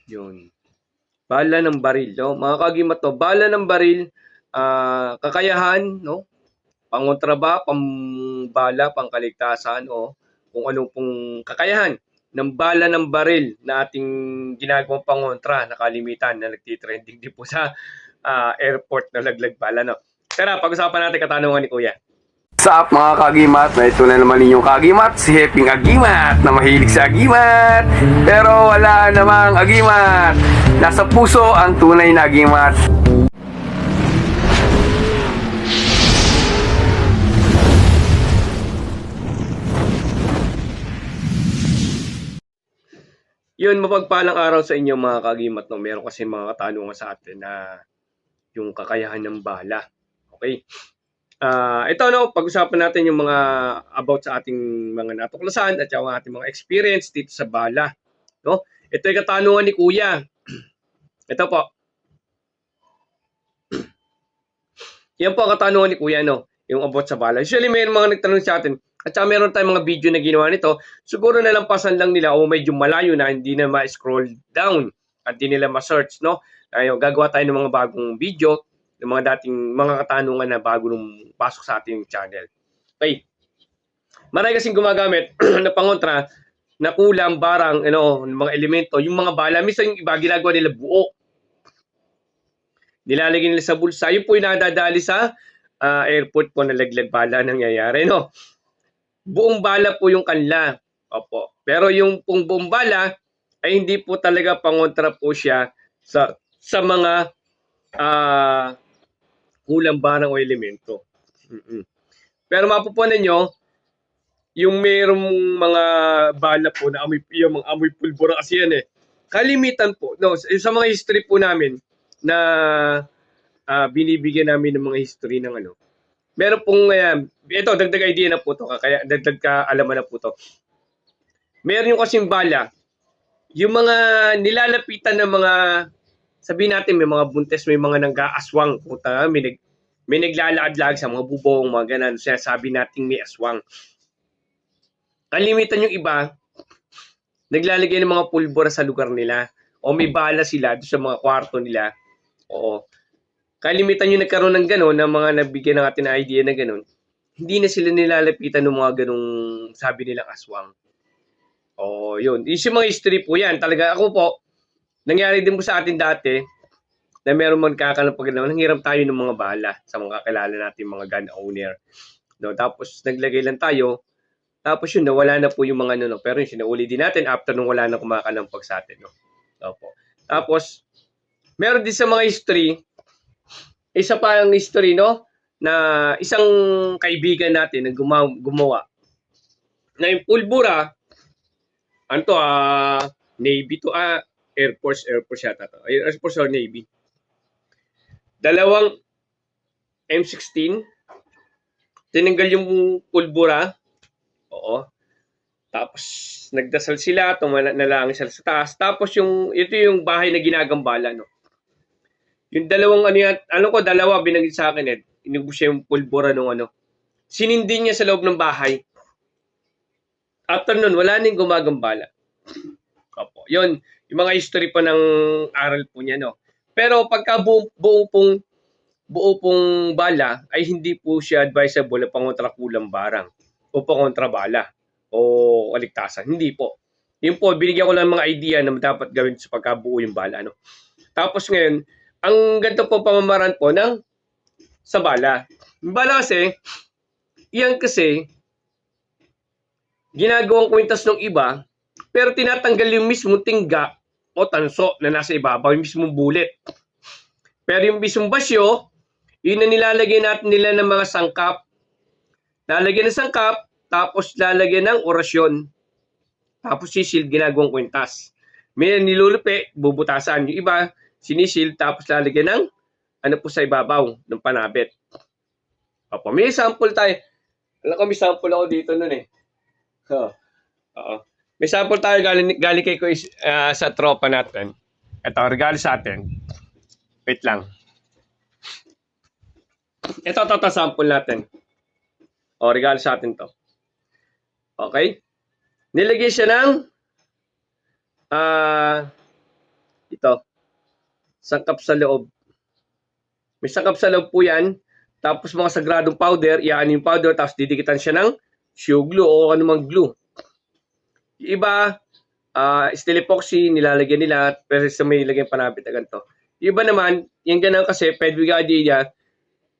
Yun. Bala ng baril, no? Mga kagimat, no? Bala ng baril, kakayahan, no? Pangontra ba, pambala, pangkaligtasan, o kung ano pong kakayahan ng bala ng baril na ating ginagawang pangontra na kalimitan na nagtitrending din po sa airport na laglag bala, no? Tara, pag-usapan natin katanungan ni Kuya. What's up mga kagimat? Na ito na naman ninyong kagimat, si Heping Agimat na mahilig sa agimat. Pero wala namang agimat. Nasa puso ang tunay na agimat. Yun, mapagpalang araw sa inyo mga kagimat, no? Meron kasi mga katanungan sa atin na yung kakayahan ng bala. Okay? Ito, no, pag-usapan natin yung mga about sa ating mga natuklasan at yung ating mga experience dito sa bala. No? Ito yung katanungan ni Kuya. Ito po. Yan po ang katanungan ni Kuya, no? Yung about sa bala. Usually, may mga nagtanong sa atin, at saka meron tayong mga video na ginawa nito, siguro nalampasan lang nila o medyo malayo na hindi na ma-scroll down at hindi nila ma-search, no? Ayun, gagawa tayo ng mga bagong video, ng mga dating mga katanungan na bago nung pasok sa ating channel. Okay. Marami kasing gumagamit na pangontra na kulang, barang, mga elemento, yung mga bala, minsan yung iba ginagawa nila buo. Nilalagay nila sa bulsa. Yun po yung nadadali sa airport po na laglag bala nangyayari, no? Buong bala po yung kanila. Opo. Pero yung pong buong bala ay hindi po talaga pangontra po siya sa mga kulang barang o elemento. Pero mapupunan nyo, yung merong mga bala po na amoy, yung mga amoy pulbura kasi yan eh. Kalimitan po, no, sa mga history po namin na binibigyan namin ng mga history ng ano. Meron pong, ito, dagdag idea na po to, kaya dagdag kaalaman na po to. Meron yung kasing bala, yung mga nilalapitan ng mga, sabihin natin may mga buntes, may mga nanggaaswang, puta, may naglalakad-lakad sa mga bubong, mga ganun, sinasabi natin may aswang. Kalimitan yung iba, naglalagay ng mga pulbura sa lugar nila, o may bala sila doon sa mga kwarto nila. Oo. Kalimitan yung nagkaroon ng gano'n, ng mga nabigyan ng atin na idea na gano'n, hindi na sila nilalapitan ng mga ganong sabi nilang aswang. Oo, yun. Yung mga history po yan. Talaga ako po, nangyari din po sa atin dati, na meron man kakalapag-alaman, nanghiram tayo ng mga bala sa mga kakilala natin, mga gun owner. No, tapos naglagay lang tayo, tapos yun, nawala na po yung mga ano, no? Pero yun, sinauli din natin after nung wala na kumakalampag sa atin. No? Opo. Tapos, meron din sa mga history, isa pa ang history, no? Na isang kaibigan natin na gumawa na yung pulbura, ano to, Navy to, Air Force yata to. Air Force or Navy. Dalawang M16, tinanggal yung pulbura, oo. Tapos nagdasal sila, tumanalangin sila sa taas. Tapos ito yung bahay na ginagambala, no. Yung dalawang dalawa binanggit sa akin, inubos siya yung pulbura nung ano. Sinindi niya sa loob ng bahay. After nun, wala nang gumagambala. Opo. Yun, yung mga history pa ng aral po niya, no. Pero pagka buo pong bala ay hindi po siya advisable na pangontra kulang barang o pangontra bala o kaligtasan. Hindi po. Yun po, binigyan ko lang mga idea na dapat gawin sa pagkabuo yung bala. No? Tapos ngayon, ang ganito po pamamaraan po ng sa bala. Yung bala kasi, yan kasi, ginagawang kwintas ng iba, pero tinatanggal yung mismo tingga o tanso na nasa ibabaw, yung mismong bullet. Pero yung mismong basyo, yun na nilalagay natin nila ng mga sangkap. Lalagyan ng sangkap, tapos lalagyan ng orasyon. Tapos sisil, ginagawang kwintas. May nilulupi, bubutasan. Yung iba, sinisil, tapos lalagyan ng ano po sa ibabaw ng panabit. Opo, may sample tayo. Alam ko, may sample ako dito nun eh. Oo. May sample tayo galing kay sa tropa natin. Ito, regalo sa atin. Wait lang. Ito sample natin. O, regalo sa atin to. Okay? Nilagay siya ng Ito, sangkap sa loob. May sangkap sa loob po yan. Tapos mga sagradong powder, iaan yung powder, tapos didikitan siya ng shoe glue o anumang glue. Yung iba, steel epoxy, nilalagyan nila, pero sa may lagyan panapit na ganito. Yung iba naman, yung ganun kasi, pwede yung idea,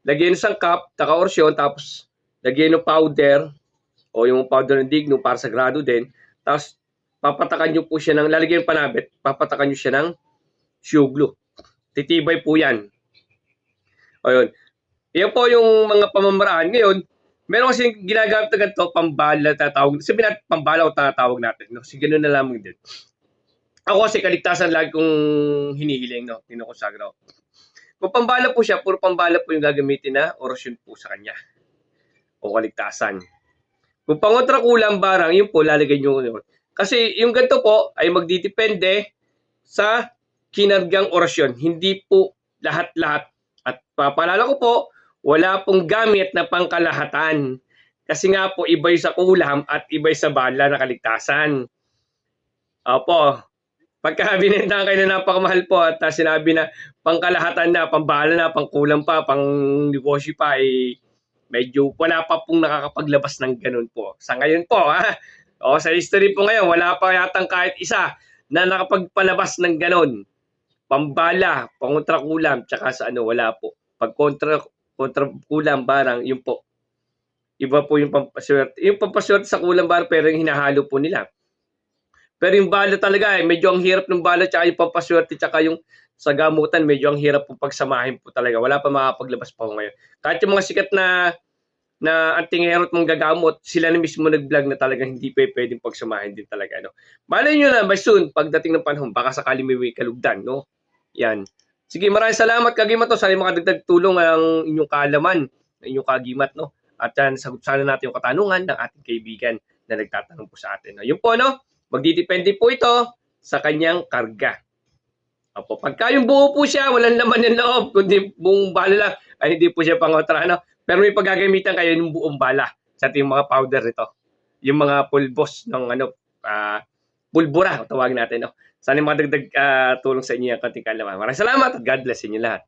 lagyan ng sangkap, taka-orsyon, tapos lagyan ng powder, o yung powder ng digno para sagrado din, tapos papatakan nyo po siya ng, lalagyan ng panabit, papatakan nyo siya ng shoe glue. Titibay po yan. O yun. Yan po yung mga pamamaraan. Ngayon, meron kasi ginagamit na ganito, pambala, tatawag. Sabihin natin, pambala o tatawag natin. No? Kasi ganoon na lamang din. Ako kasi kaligtasan lagi kong hinihiling, no? Kinukonsagro. Kung pambala po siya, puro pambala po yung gagamitin na orasyon po sa kanya. O kaligtasan. Kung pangontra kulang barang, yun po, lalagay nyo yun. Kasi yung ganito po ay magdidepende sa kinargang orasyon. Hindi po lahat-lahat. At papalala ko po, wala pong gamit na pangkalahatan. Kasi nga po, iba'y sa kulam at iba'y sa bala na kaligtasan. Opo, pagka binenta kayo na napakamahal po at sinabi na pangkalahatan na, pambala na, pangkulam pa, pang negosyo pa, medyo wala pa pong nakakapaglabas ng ganun po. Sa ngayon po, o sa history po ngayon, wala pa yatang kahit isa na nakapagpalabas ng ganun. Pambala, pangontra kulam, tsaka sa wala po. Pag kontra kulam barang, yun po. Iba po yung pampaswerte. Yung pampaswerte sa kulam barang, pero yung hinahalo po nila. Pero yung bala talaga, medyo ang hirap ng bala, tsaka yung pampaswerte, tsaka yung sa gamutan, medyo ang hirap po pagsamahin po talaga. Wala pa makapaglabas pa po ngayon. Kahit yung mga sikat na anting-hero at manggagamot, sila na mismo nag-vlog na talagang hindi pwedeng pagsamahin din talaga. No? Malay nyo na, by soon, pagdating ng panahon, baka sakali may kalugdan. No? Yan. Sige, maraming salamat Kagimat. No? Sana makadagdag tulong ang inyong kaalaman, ang inyong Kagimat. No? At yan, sagot sana natin yung katanungan ng ating kaibigan na nagtatanong po sa atin. No? Yun po, no? Magdidepende po ito sa kanyang karga. Opo, pagka yung buo po siya, walang laman yung loob, kundi buong bala lang, ay hindi po siya pangotra. No? Pero may paggagamitan kayo ng buong bala sa ating mga powder nito. Yung mga pulbos ng pulbura, tawagin natin. No? Sana madagdag tulong sa inyo ang kating kalaman. Maraming salamat at God bless inyo lahat.